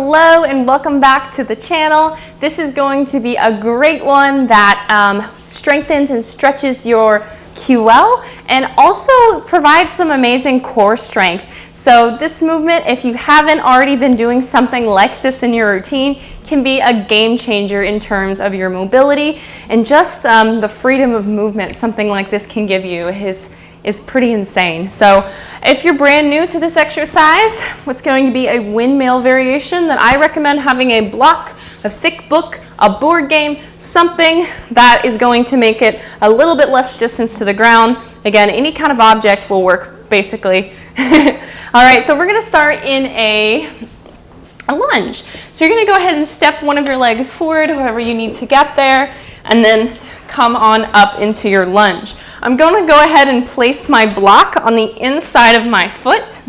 Hello and welcome back to the channel. This is going to be a great one that strengthens and stretches your QL and also provides some amazing core strength. So this movement, if you haven't already been doing something like this in your routine, can be a game changer in terms of your mobility and just the freedom of movement something like this can give you is pretty insane. So if you're brand new to this exercise, what's going to be a windmill variation that I recommend having a block, a thick book, a board game, something that is going to make it a little bit less distance to the ground. Again, any kind of object will work basically. All right, so we're gonna start in a lunge. So you're gonna go ahead and step one of your legs forward, however you need to get there, and then come on up into your lunge. I'm going to go ahead and place my block on the inside of my foot.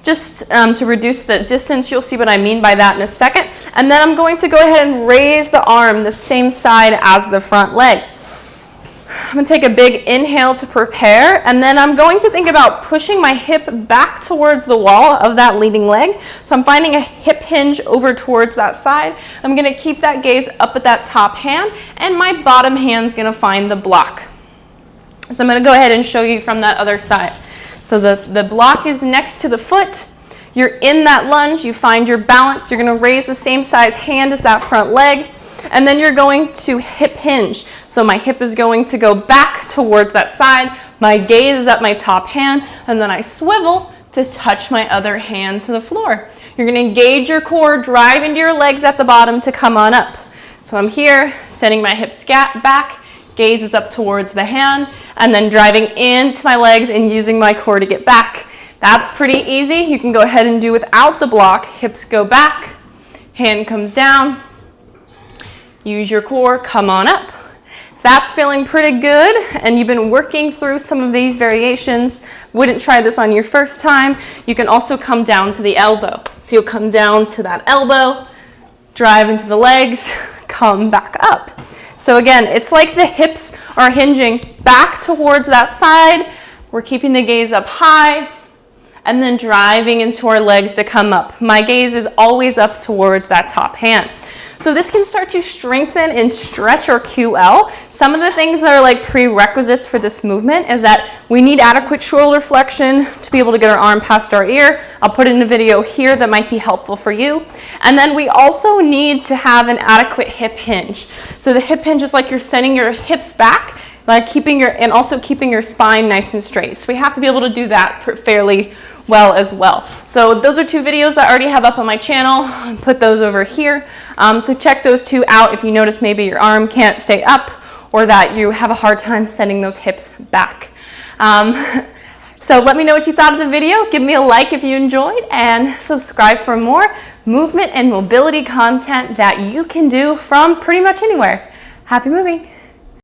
Just to reduce the distance, you'll see what I mean by that in a second. And then I'm going to go ahead and raise the arm the same side as the front leg. I'm going to take a big inhale to prepare, and then I'm going to think about pushing my hip back towards the wall of that leading leg. So I'm finding a hip hinge over towards that side. I'm going to keep that gaze up at that top hand, and my bottom hand's going to find the block. So I'm going to go ahead and show you from that other side. So the block is next to the foot. You're in that lunge. You find your balance. You're going to raise the same size hand as that front leg. And then you're going to hip hinge. So my hip is going to go back towards that side. My gaze is at my top hand, and then I swivel to touch my other hand to the floor. You're going to engage your core, drive into your legs at the bottom to come on up. So I'm here, setting my hips back, gaze is up towards the hand, and then driving into my legs and using my core to get back. That's pretty easy. You can go ahead and do without the block. Hips go back, hand comes down. Use your core, come on up. If that's feeling pretty good and you've been working through some of these variations, wouldn't try this on your first time, you can also come down to the elbow. So you'll come down to that elbow, drive into the legs, come back up. So again, it's like the hips are hinging back towards that side. We're keeping the gaze up high and then driving into our legs to come up. My gaze is always up towards that top hand. So this can start to strengthen and stretch our QL. Some of the things that are like prerequisites for this movement is that we need adequate shoulder flexion to be able to get our arm past our ear. I'll put in a video here that might be helpful for you. And then we also need to have an adequate hip hinge. So the hip hinge is like you're sending your hips back, like and also keeping your spine nice and straight. So we have to be able to do that fairly well as well. So those are two videos that I already have up on my channel. I'll put those over here. So check those two out if you notice maybe your arm can't stay up or that you have a hard time sending those hips back. So let me know what you thought of the video. Give me a like if you enjoyed and subscribe for more movement and mobility content that you can do from pretty much anywhere. Happy moving!